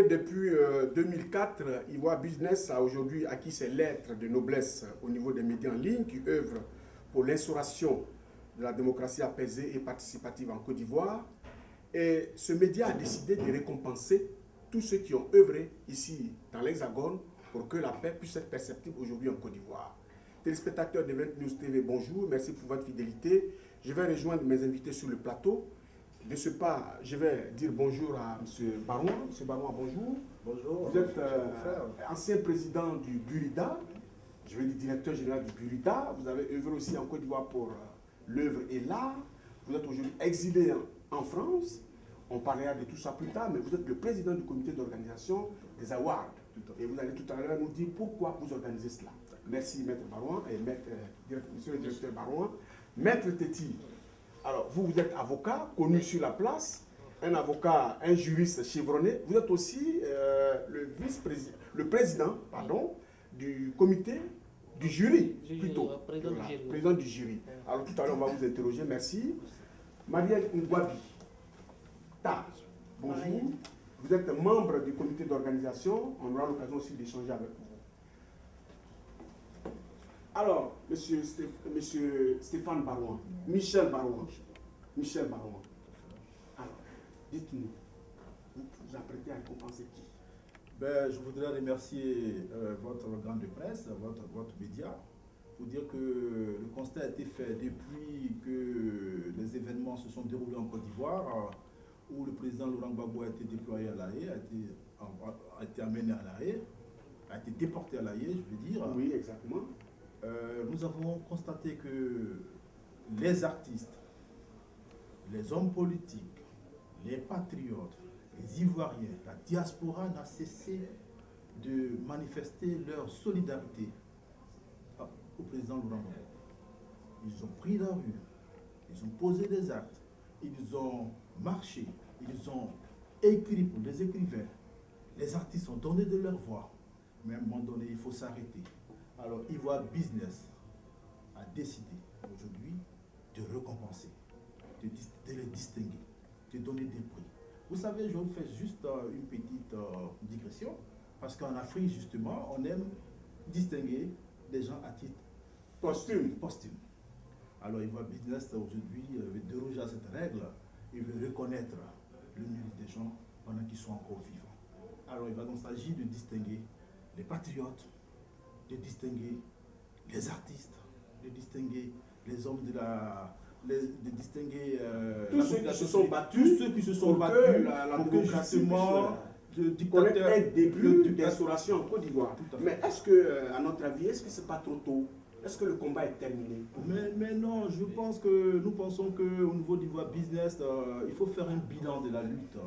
Né depuis 2004, Ivoire Business a aujourd'hui acquis ses lettres de noblesse au niveau des médias en ligne qui œuvrent pour l'instauration de la démocratie apaisée et participative en Côte d'Ivoire. Et ce média a décidé de récompenser tous ceux qui ont œuvré ici dans l'Hexagone pour que la paix puisse être perceptible aujourd'hui en Côte d'Ivoire. Téléspectateurs de 20 News TV, bonjour, merci pour votre fidélité. Je vais rejoindre mes invités sur le plateau. De ce pas, je vais dire bonjour à M. Baron. M. Baron, bonjour. Bonjour. Vous êtes ancien président du Burida, je vais dire directeur général du Burida. Vous avez œuvré aussi en Côte d'Ivoire pour l'œuvre et l'art. Vous êtes aujourd'hui exilé en France. On parlera de tout ça plus tard, mais vous êtes le président du comité d'organisation des awards. Et vous allez tout à l'heure nous dire pourquoi vous organisez cela. Merci, Maître Baron et Monsieur le directeur Baron. Maître Teti, alors vous êtes avocat, connu sur la place, un avocat, un juriste chevronné. Vous êtes aussi le président du comité du jury, plutôt. Président du jury. Alors tout à l'heure, on va vous interroger. Merci. Marielle Ngwabi. Bonjour. Vous êtes membre du comité d'organisation. On aura l'occasion aussi d'échanger avec vous. Alors, monsieur Stéphane Barouin, Michel Barouin. Alors, dites-nous, vous vous apprêtez à récompenser qui? Je voudrais remercier votre grande presse, votre média, pour dire que le constat a été fait depuis que les événements se sont déroulés en Côte d'Ivoire, où le président Laurent Gbagbo a été déployé à La Haye, a été amené à La Haye, a été déporté à La Haye, je veux dire. Oui, exactement. Nous avons constaté que les artistes, les hommes politiques, les patriotes, les Ivoiriens, la diaspora n'a cessé de manifester leur solidarité au président Laurent Gbagbo. Ils ont pris la rue, ils ont posé des actes, ils ont marché, ils ont écrit pour les écrivains. Les artistes ont donné de leur voix. Mais à un moment donné, il faut s'arrêter. Alors, Ivoire Business a décidé aujourd'hui de récompenser, de les distinguer, de donner des prix. Vous savez, je vous fais juste une petite digression, parce qu'en Afrique, justement, on aime distinguer les gens à titre posthume. Alors, Ivoire Business, aujourd'hui, veut déroger à cette règle, il veut reconnaître le mérite des gens pendant qu'ils sont encore vivants. Alors, il va donc s'agir de distinguer les patriotes, de distinguer les artistes, de distinguer les hommes de distinguer tous ceux qui se sont battus, la démocratie connaît un début d'instauration en Côte d'Ivoire. Mais est-ce que, à notre avis, est-ce que c'est pas trop tôt? Est-ce que le combat est terminé? Mais non, nous pensons qu'au niveau d'Ivoire Business, il faut faire un bilan de la lutte.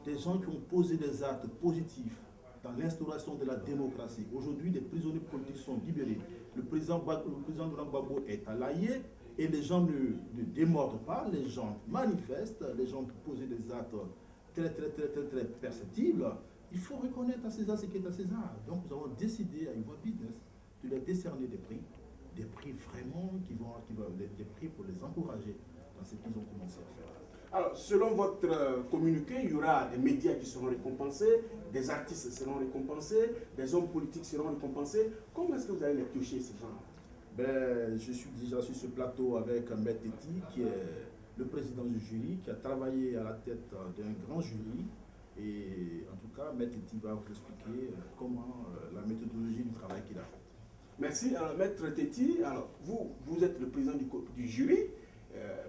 Des gens qui ont posé des actes positifs dans l'instauration de la démocratie. Aujourd'hui, les prisonniers politiques sont libérés. Le président Laurent Gbagbo est à La Haye et les gens ne démordent pas, les gens manifestent, les gens posent des actes très perceptibles. Il faut reconnaître à César ce qui est à César. Donc nous avons décidé à Ivoire Business de leur décerner des prix vraiment des prix pour les encourager dans ce qu'ils ont commencé à faire. Alors, selon votre communiqué, il y aura des médias qui seront récompensés, des artistes seront récompensés, des hommes politiques seront récompensés. Comment est-ce que vous allez les toucher, ces gens-là? Je suis déjà sur ce plateau avec Maître Teti, qui est le président du jury, qui a travaillé à la tête d'un grand jury. Et en tout cas, Maître Teti va vous expliquer comment la méthodologie du travail qu'il a fait. Merci. Alors, Maître Teti, alors, vous êtes le président du jury.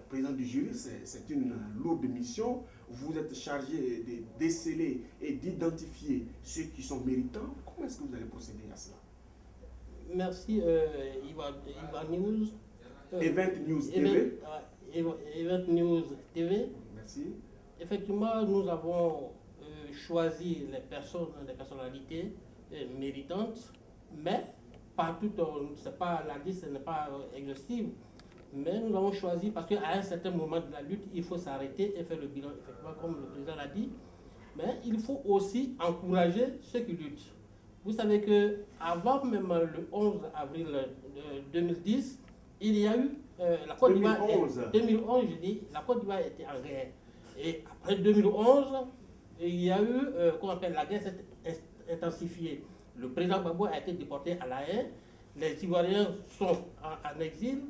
Président du jury, c'est une lourde mission. Vous êtes chargé de déceler et d'identifier ceux qui sont méritants. Comment est-ce que vous allez procéder à cela? Merci, Ivoire News. Event News TV. Event News TV. Merci. Effectivement, nous avons choisi les personnalités méritantes, mais partout, la liste n'est pas exhaustive. Mais nous avons choisi parce qu'à un certain moment de la lutte, il faut s'arrêter et faire le bilan, effectivement, comme le président l'a dit. Mais il faut aussi encourager ceux qui luttent. Vous savez qu'avant même le 11 avril 2010, il y a eu la Côte d'Ivoire. 2011, je dis, la Côte d'Ivoire était en guerre. Et après 2011, il y a eu, qu'on appelle la guerre s'est intensifiée. Le président Gbagbo a été déporté à La Haye, les Ivoiriens sont en exil,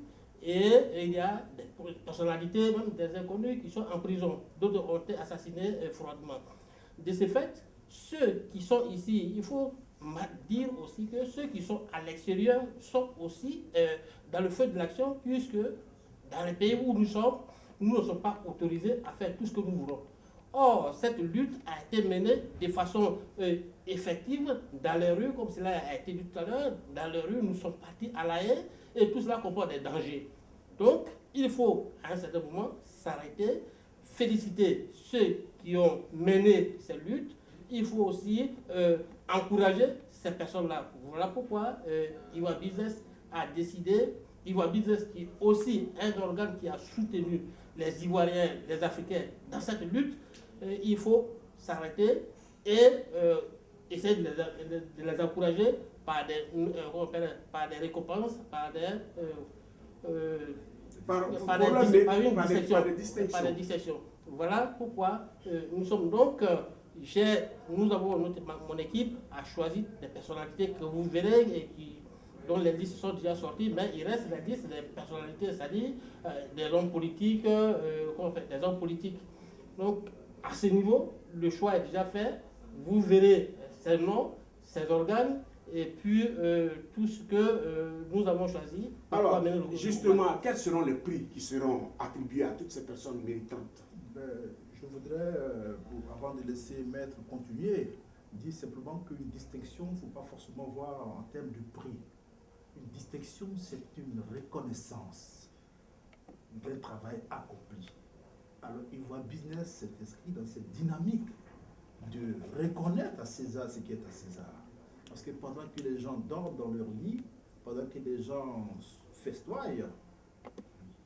et il y a des personnalités, même des inconnus, qui sont en prison. D'autres ont été assassinés froidement. De ce fait, ceux qui sont ici, il faut dire aussi que ceux qui sont à l'extérieur sont aussi dans le feu de l'action, puisque dans les pays où nous ne sommes pas autorisés à faire tout ce que nous voulons. Or, cette lutte a été menée de façon effective dans les rues, comme cela a été dit tout à l'heure. Dans les rues, nous sommes partis à La Haye, et tout cela comporte des dangers. Donc, il faut, à un certain moment, s'arrêter, féliciter ceux qui ont mené ces luttes. Il faut aussi encourager ces personnes-là. Voilà pourquoi Ivoire Business a décidé, Ivoire Business qui est aussi un organe qui a soutenu les Ivoiriens, les Africains dans cette lutte, il faut s'arrêter et essayer de les encourager par des récompenses, par des distinctions. Voilà pourquoi nous sommes donc, mon équipe a choisi des personnalités que vous verrez et dont les listes sont déjà sorties, mais il reste la liste des personnalités, c'est-à-dire des hommes politiques, des hommes politiques. Donc, à ce niveau, le choix est déjà fait. Vous verrez ces noms, ces organes, et puis tout ce que nous avons choisi. Alors, justement, quels seront les prix qui seront attribués à toutes ces personnes méritantes? Je voudrais, avant de laisser Maître continuer, dire simplement qu'une distinction, il ne faut pas forcément voir en termes de prix. Une distinction, c'est une reconnaissance d'un travail accompli. Alors, Ivoire Business s'est inscrit dans cette dynamique de reconnaître à César ce qui est à César. Parce que pendant que les gens dorment dans leur lit, pendant que les gens festoient,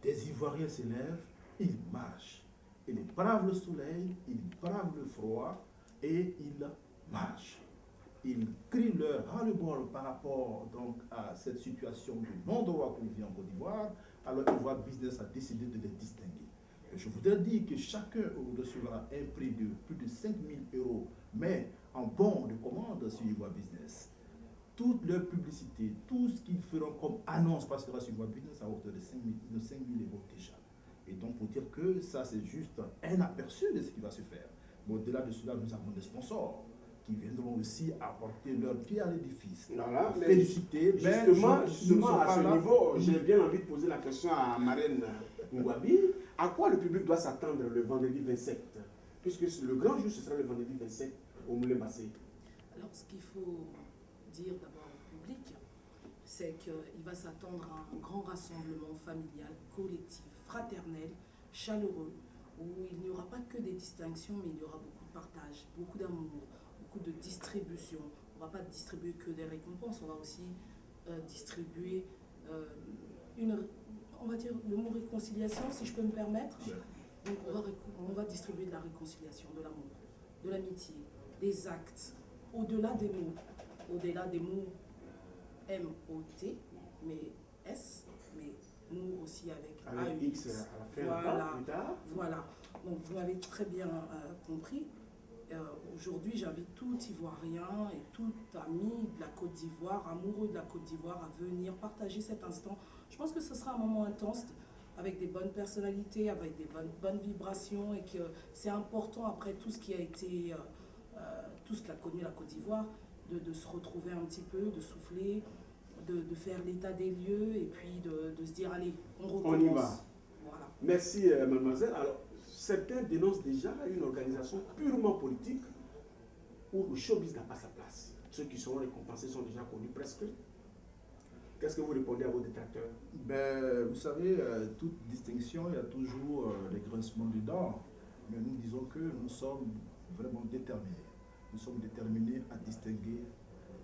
des Ivoiriens s'élèvent, ils marchent. Ils bravent le soleil, ils bravent le froid et ils marchent. Ils crient leur ras-le-bol par rapport donc, à cette situation de non-droit qu'on vit en Côte d'Ivoire. Alors Ivoire Business a décidé de les distinguer. Et je voudrais dire que chacun recevra un prix de plus de 5 000 € mais en bon de commande sur Ivoire Business. Toute leur publicité, tout ce qu'ils feront comme annonce passera sur Ivoire Business à hauteur de 5 000 € déjà. Et donc, pour dire que ça, c'est juste un aperçu de ce qui va se faire. Mais au-delà de cela, nous avons des sponsors qui viendront aussi apporter leur pied à l'édifice. Voilà, féliciter. Justement, à ce niveau, j'ai bien envie de poser la question à Marraine Ngouabi. À quoi le public doit s'attendre le vendredi 27? Puisque le grand jour, ce sera le vendredi 27 au Moulin Bassé. Alors, ce qu'il faut dire d'abord au public, c'est qu'il va s'attendre à un grand rassemblement familial, collectif, fraternel, chaleureux, où il n'y aura pas que des distinctions, mais il y aura beaucoup de partage, beaucoup d'amour, beaucoup de distribution. On ne va pas distribuer que des récompenses, on va aussi distribuer on va dire le mot réconciliation, si je peux me permettre. Donc on va distribuer de la réconciliation, de l'amour, de l'amitié, des actes, au-delà des mots M-O-T, mais S, mais nous aussi avec A-U-X. Voilà. Donc vous m'avez très bien compris. Aujourd'hui, j'invite tout Ivoirien et tout ami de la Côte d'Ivoire, amoureux de la Côte d'Ivoire, à venir partager cet instant. Je pense que ce sera un moment intense, avec des bonnes personnalités, avec des bonnes vibrations, et que c'est important, après tout ce qui a été, tout ce qu'a connu la Côte d'Ivoire, de se retrouver un petit peu, de souffler, de faire l'état des lieux, et puis de se dire, allez, on recommence. On y va. Voilà. Merci, mademoiselle. Alors, certains dénoncent déjà une organisation purement politique où le showbiz n'a pas sa place. Ceux qui seront récompensés sont déjà connus presque. Qu'est-ce que vous répondez à vos détracteurs? Vous savez, toute distinction, il y a toujours les grincements des dents. Mais nous disons que nous sommes vraiment déterminés. Nous sommes déterminés à distinguer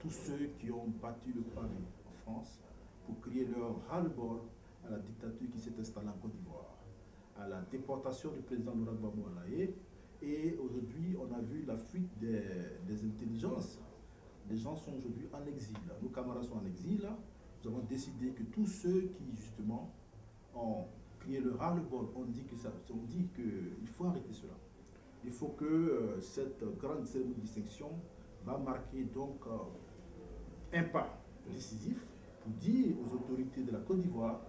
tous ceux qui ont battu le pavé en France pour crier leur ras-le-bol à la dictature qui s'est installée en Côte d'Ivoire, à la déportation du président Laurent Gbagbo à La Haye. Et aujourd'hui, on a vu la fuite des intelligences. Les gens sont aujourd'hui en exil. Nos camarades sont en exil. Nous avons décidé que tous ceux qui, justement, ont crié le ras-le-bol, on dit qu'il faut arrêter cela. Il faut que cette grande cérémonie de distinction va marquer donc un pas décisif pour dire aux autorités de la Côte d'Ivoire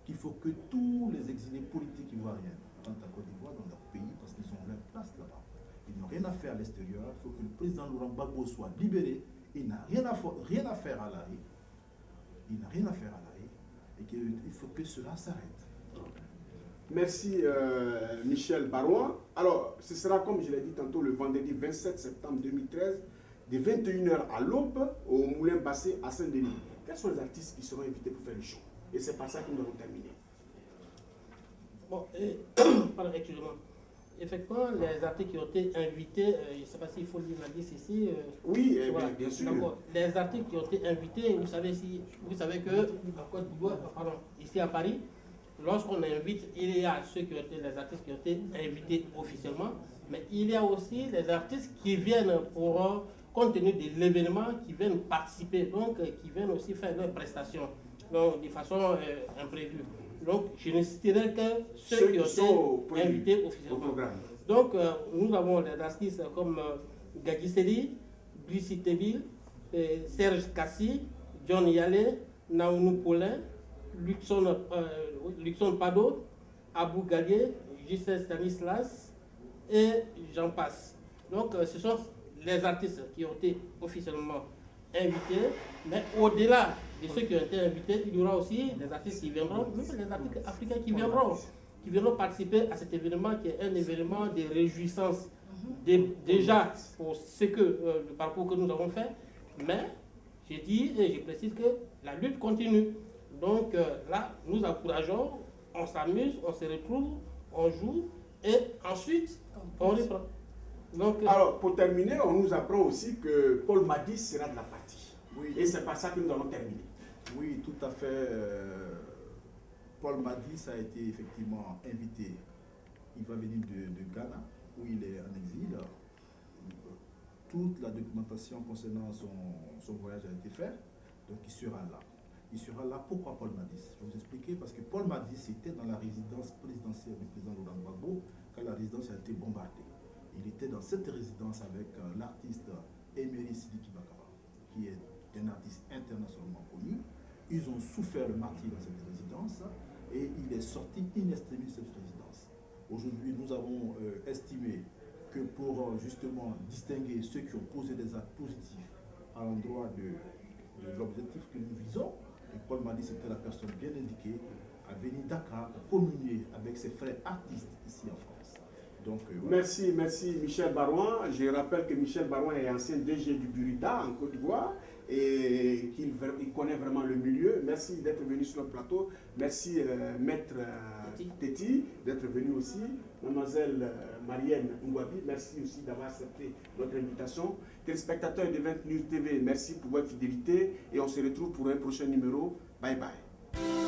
qu'il faut que tous les exilés politiques ivoiriens rentrent à Côte d'Ivoire dans leur pays parce qu'ils ont leur place là-bas. Ils n'ont rien à faire à l'extérieur. Il faut que le président Laurent Gbagbo soit libéré. Il n'a rien à faire à La Haye. Il n'a rien à faire à La Haye. Et qu'il faut que cela s'arrête. Merci Michel Barouin. Alors, ce sera comme je l'ai dit tantôt le vendredi 27 septembre 2013, de 21h à l'aube au Moulin Bassé à Saint-Denis. Quels sont les artistes qui seront invités pour faire le show? Et c'est par ça que nous allons terminer. Bon, pardon, excusez-moi. Effectivement, les artistes qui ont été invités, je ne sais pas s'il faut dire la liste ici. Oui, voilà. bien sûr. Les artistes qui ont été invités, vous savez que en Côte d'Ivoire, pardon, ici à Paris, lorsqu'on invite, il y a ceux qui ont été les artistes qui ont été invités officiellement, mais il y a aussi les artistes qui viennent pour, compte tenu de l'événement, qui viennent participer, donc qui viennent aussi faire leurs prestations, donc de façon imprévue. Donc je ne citerai que ceux qui ont été invités officiellement. Donc nous avons des artistes comme Gadji Seli, Brice Tebil, Serge Kassi, John Yale, Naounou Paulin, Luxon Pado, Abou Gadier, Gisèle Stanislas et j'en passe. Donc ce sont les artistes qui ont été officiellement invités, mais au-delà de ceux qui ont été invités, il y aura aussi des artistes qui viendront, même les artistes africains qui viendront participer à cet événement qui est un événement de réjouissance déjà pour ce que le parcours que nous avons fait, mais j'ai dit et je précise que la lutte continue. Donc là, nous encourageons, on s'amuse, on se retrouve, on joue et ensuite on reprend. Donc, alors, pour terminer, on nous apprend aussi que Paul Madis sera de la partie. Oui. Et c'est par ça que nous allons terminer. Oui, tout à fait. Paul Madis a été effectivement invité. Il va venir de Ghana, où il est en exil. Toute la documentation concernant son voyage a été faite, donc il sera là. Il sera là. Pourquoi Paul Madis? Je vais vous expliquer. Parce que Paul Madis était dans la résidence présidentielle du président Laurent Gbagbo quand la résidence a été bombardée. Il était dans cette résidence avec l'artiste Emery Sidiki Bakaba, qui est un artiste internationalement connu. Ils ont souffert le martyre dans cette résidence et il est sorti in extremis de cette résidence. Aujourd'hui, nous avons estimé que pour justement distinguer ceux qui ont posé des actes positifs à l'endroit de l'objectif que nous visons, et Paul Madis était la personne bien indiquée à venir Dakar pour communier avec ses frères artistes ici en France. Donc, voilà. Merci Michel Barouin. Je rappelle que Michel Barouin est ancien DG du Burida en Côte d'Ivoire et qu'il connaît vraiment le milieu. Merci d'être venu sur le plateau. Merci Maître Teti d'être venu aussi. Mademoiselle Marienne Ngwabi, merci aussi d'avoir accepté notre invitation. Téléspectateurs de 20 News TV, merci pour votre fidélité et on se retrouve pour un prochain numéro. Bye bye.